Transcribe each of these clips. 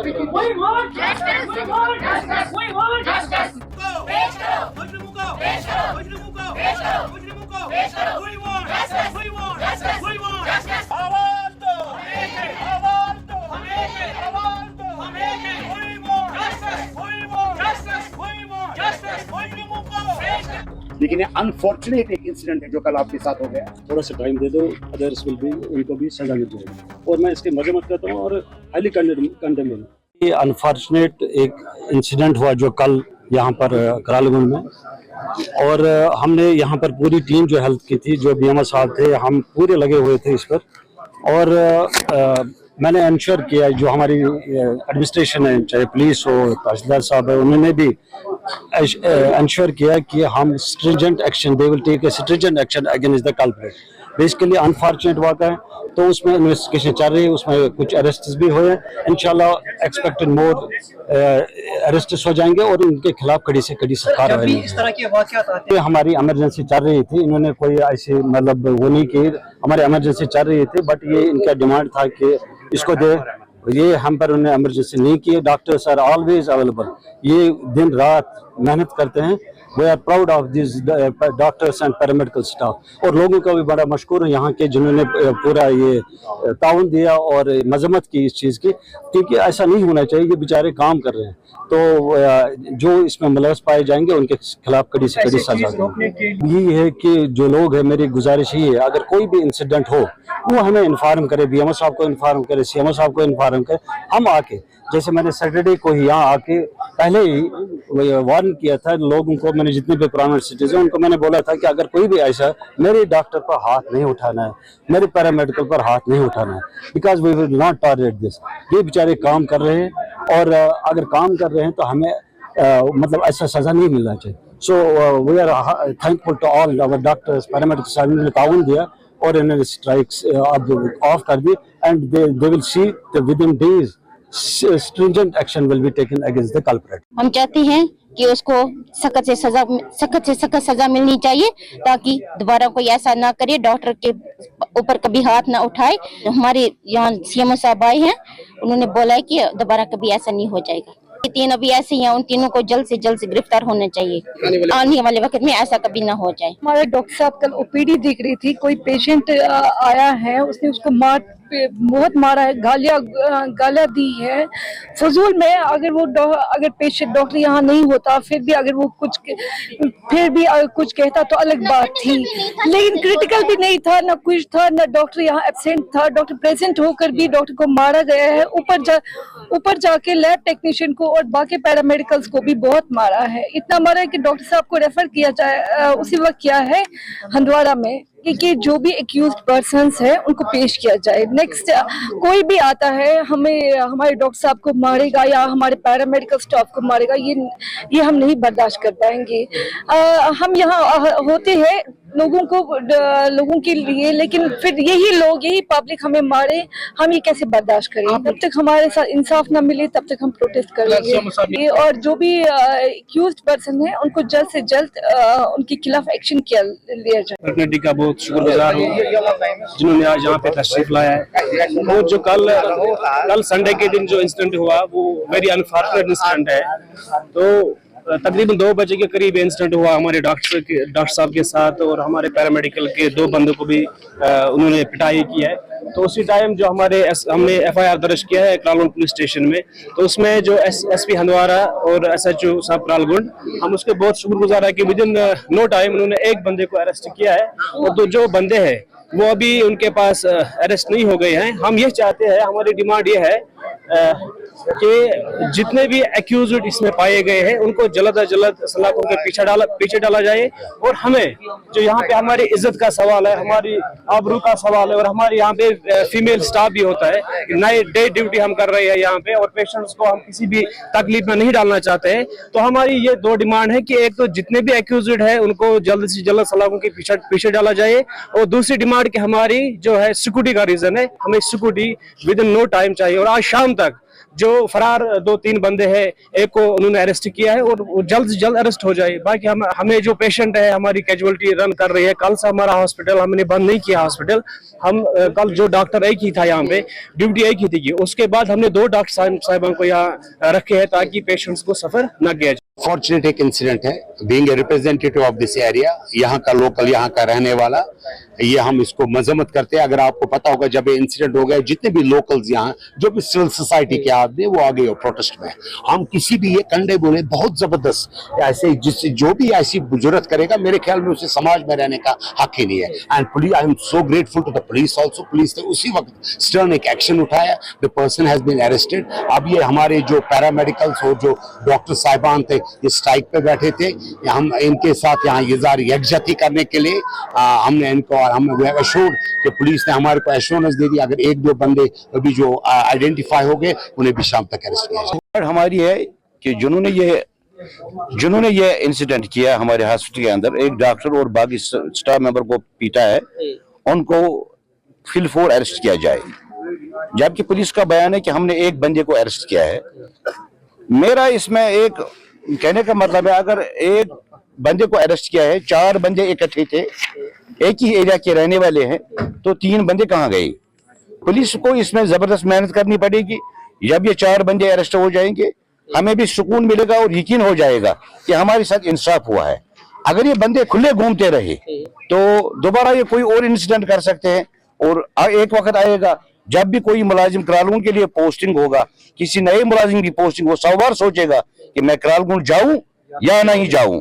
We want justice. We want justice. We want justice. पेश करो मुजरिमों को, पेश करो मुजरिमों को, पेश करो मुजरिमों को, पेश करो। We want justice. We want justice. We want justice. आवाज दो, आवाज दो, आवाज दो, We want justice. We want justice. We want justice. मुजरिमों को पेश करो। लेकिन ये अनफॉर्चुनेट एक इंसिडेंट है जो कल आपके साथ हो गया। थोड़ा सा टाइम दे दो, अदर्स विल बी, उनको भी सजा मिल जाएगी और मैं इसकी मजम्मत करता हूँ और हाईली कंडेम हूँ। ये अनफॉर्चुनेट एक इंसिडेंट हुआ जो कल यहाँ पर करालगंज में, और हमने यहाँ पर पूरी टीम जो हेल्थ की थी, जो बीएमओ साहब थे, हम पूरे लगे हुए थे इस पर। और मैंने इंश्योर किया, जो हमारी एडमिनिस्ट्रेशन है, चाहे पुलिस हो, तहसीलदार साहब है, उन्होंने भी इंश्योर किया कि हम stringent action, they will take a stringent action against the culprit. Basically unfortunate वाक़ा है, तो उसमें इन्वेस्टिगेशन चल रही है, उसमें कुछ अरेस्ट्स भी हुए हैं। इंशाल्लाह एक्सपेक्टेड मोर अरेस्ट्स हो जाएंगे और उनके खिलाफ कड़ी से कड़ी कार्रवाई। इस तरह के वाक़यात आते हैं। हमारी इमरजेंसी चल रही थी, इन्होंने कोई ऐसी मतलब वो नहीं की, हमारी इमरजेंसी चल रही थी, बट ये इनका डिमांड था कि इसको दे, ये हम पर उन्हें इमरजेंसी नहीं की। डॉक्टर्स आर ऑलवेज अवेलेबल, ये दिन रात मेहनत करते हैं। We are proud of this doctors and paramedical staff, और लोगों का भी बड़ा मशकूर है यहाँ के, जिन्होंने पूरा ये ताउन दिया और मजम्मत की इस चीज़ की, क्योंकि ऐसा नहीं होना चाहिए। ये बेचारे काम कर रहे हैं, तो जो इसमें मुलव्वस पाए जाएंगे उनके खिलाफ कड़ी से कड़ी सजा देंगे। यही है कि जो लोग हैं, मेरी गुजारिश ही है, अगर कोई भी इंसिडेंट हो वो हमें इन्फॉर्म करे, बीएमओ साहब को इन्फॉर्म करे, सीएमओ साहब को इन्फॉर्म करे। हम आके, जैसे मैंने सैटरडे को ही यहाँ आके पहले ही वार्न किया था लोगों को, मैंने जितने भी प्रोमिनेंट सिटीजन उनको मैंने बोला था कि अगर कोई भी ऐसा, मेरे डॉक्टर पर हाथ नहीं उठाना है, मेरे पैरामेडिकल पर हाथ नहीं उठाना है, because we will not tolerate this. ये बेचारे काम कर रहे हैं, और अगर काम कर रहे हैं तो हमें मतलब ऐसा सजा नहीं मिलना चाहिए। So we are thankful to all our doctors, paramedical साहब ने ताउन दिया और इन्होंने स्ट्राइक्स अब ऑफ कर दी, and they will see within days stringent action will be taken against the culprit. हम चाहते हैं कि उसको सख्त से सख्त सजा मिलनी चाहिए, ताकि दोबारा कोई ऐसा ना करे, डॉक्टर के ऊपर कभी हाथ ना उठाए। हमारे यहाँ सीएमओ साहब आए हैं, उन्होंने बोला है कि दोबारा कभी ऐसा नहीं हो जाएगा। ये तीन अभी ऐसे ही हैं, उन तीनों को जल्द से गिरफ्तार होना चाहिए, आने वाले वक्त में ऐसा कभी ना हो जाए। हमारे डॉक्टर साहब कल ओपीडी देख रही थी, कोई पेशेंट आया है, उसने उसको बहुत मारा है, गालियां दी है फजूल में। अगर पेशेंट डॉक्टर यहाँ नहीं होता, फिर भी अगर वो कुछ कहता तो अलग बात थी, लेकिन क्रिटिकल भी नहीं था, ना कुछ था, ना डॉक्टर यहाँ एब्सेंट था। डॉक्टर प्रेजेंट होकर भी डॉक्टर को मारा गया है। ऊपर जाके लैब टेक्नीशियन को और बाकी पैरामेडिकल्स को भी बहुत मारा है। इतना मारा है कि डॉक्टर साहब को रेफर किया जाए, उसी वक्त किया है हंदवाड़ा में, कि जो भी एक्यूज्ड पर्सन्स हैं उनको पेश किया जाए। नेक्स्ट कोई भी आता है हमारे डॉक्टर साहब को मारेगा या हमारे पैरामेडिकल स्टाफ को मारेगा, ये हम नहीं बर्दाश्त कर पाएंगे। हम यहाँ होते हैं लोगों के लिए, लेकिन फिर यही पब्लिक हमें मारे, हम ये कैसे बर्दाश्त करें? जब तक हमारे साथ इंसाफ न मिले तब तक हम प्रोटेस्ट करेंगे, और जो भी एक्यूज्ड पर्सन है उनको जल्द से जल्द उनके खिलाफ एक्शन लिया जाए। बहुत शुक्रगुजार हूँ जिन्होंने आज यहाँ पे तशरीफ लाया है। और जो कल संडे के दिन जो इंसिडेंट हुआ वो वेरी अनफॉर्चुनेट इंसिडेंट है। तो तकरीबन 2 बजे के करीब इंसिडेंट हुआ हमारे डॉक्टर साहब के साथ, और हमारे पैरामेडिकल के 2 बंदों को भी उन्होंने पिटाई की है। तो उसी टाइम जो हमने FIR दर्ज किया है करालगंज पुलिस स्टेशन में, तो उसमें जो SP हंदवाड़ा और SHO साहब करालगंज, हम उसके बहुत शुक्रगुजार है कि विद इन नो टाइम उन्होंने एक बंदे को अरेस्ट किया है, और तो जो बंदे हैं वो अभी उनके पास अरेस्ट नहीं हो गए हैं। हम ये चाहते हैं, हमारी डिमांड ये है कि जितने भी एक्यूज्ड इसमें पाए गए हैं उनको जल्द से जल्द सलाखों के पीछे डाला जाए। और हमें जो यहाँ पे हमारी इज्जत का सवाल है, हमारी आबरू का सवाल है, और हमारे यहाँ पे फीमेल स्टाफ भी होता है, नाइट डे ड्यूटी हम कर रहे हैं यहाँ पे, और पेशेंट्स को हम किसी भी तकलीफ में नहीं डालना चाहते हैं। तो हमारी ये 2 डिमांड है कि एक तो जितने भी एक्यूज्ड है उनको जल्द से जल्द सलाखों के पीछे डाला जाए, और दूसरी डिमांड कि हमारी जो है सिक्योरिटी का रीजन है, हमें security within no time चाहिए। और आज शाम तक जो फरार 2-3 बंदे हैं, एक को उन्होंने अरेस्ट किया है और वो जल्द से जल्द अरेस्ट हो जाए। बाकी हमें जो पेशेंट है, हमारी कैजुअलिटी रन कर रही है। कल से हमारा हॉस्पिटल हमने बंद नहीं किया हॉस्पिटल। हम कल जो डॉक्टर एक ही था यहाँ पे, ड्यूटी एक ही थी, उसके बाद हमने 2 डॉक्टर साहिबान को यहाँ रखे हैं ताकि पेशेंट्स को सफर न किया जाए। फॉर्चुनेट एक इंसिडेंट है, being a representative of this area, यहाँ का लोकल, यहाँ का रहने वाला, ये हम इसको मजम्मत करते हैं। अगर आपको पता होगा जब ये इंसिडेंट हो गया, जितने भी लोकल्स यहाँ, जो भी सिविल सोसाइटी के आदमी, वो आ गए हो प्रोटेस्ट में। हम किसी भी ये कंडे बोले बहुत जबरदस्त ऐसे, जिससे जो भी ऐसी जुर्रत करेगा, मेरे ख्याल में उसे समाज में रहने का हक ही नहीं है। And police, I am so grateful to the police also. Police ने उसी वक्त स्टर्न एक एक्शन उठाया, the person has been arrested. अब ये हमारे जो पैरामेडिकल्स और जो डॉक्टर साहिबान थे, ये स्ट्राइक पे बैठे थे, हम इनके साथ यहाँ यकजहती करने के लिए हमने इनको, और हमें एश्योर्ड कि पुलिस ने हमारे को एश्योरेंस दे दी, अगर 1-2 बंदे अभी जो आइडेंटिफाई हो गए, उन्हें भी शाम तक अरेस्ट किया जाए। हमारी है कि जिन्होंने ये इंसिडेंट किया हमारे हॉस्पिटल के अंदर, एक डॉक्टर और बाकी स्टाफ मेंबर को पीटा है, उनको फिलफोर अरेस्ट किया जाए। जबकि पुलिस का बयान है कि हमने एक बंदे को अरेस्ट किया है। मेरा इसमें एक कहने का मतलब है, अगर एक बंदे को अरेस्ट किया है, 4 बंदे इकट्ठे थे, एक ही एरिया के रहने वाले हैं, तो 3 बंदे कहाँ गए? पुलिस को इसमें जबरदस्त मेहनत करनी पड़ेगी। जब ये 4 बंदे अरेस्ट हो जाएंगे, हमें भी सुकून मिलेगा और यकीन हो जाएगा कि हमारे साथ इंसाफ हुआ है। अगर ये बंदे खुले घूमते रहे तो दोबारा ये कोई और इंसिडेंट कर सकते हैं, और एक वक्त आएगा जब भी कोई मुलाजिम करालगुंड के लिए पोस्टिंग होगा, किसी नए मुलाजिम की पोस्टिंग हो, 100 बार सोचेगा कि मैं करालगुंड जाऊं या नहीं जाऊं।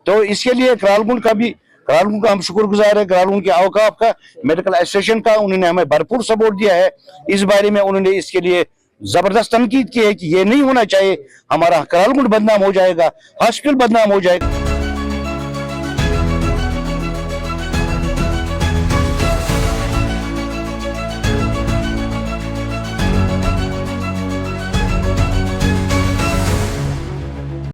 तो इसके लिए करालगुंड का हम शुक्रगुजार है, करालगुंड के औकाफ का, मेडिकल एसोसिएशन का, उन्होंने हमें भरपूर सपोर्ट दिया है। इस बारे में उन्होंने इसके लिए जबरदस्त तनकीद की है कि ये नहीं होना चाहिए, हमारा करालगुंड बदनाम हो जाएगा, हॉस्पिटल बदनाम हो जाएगा।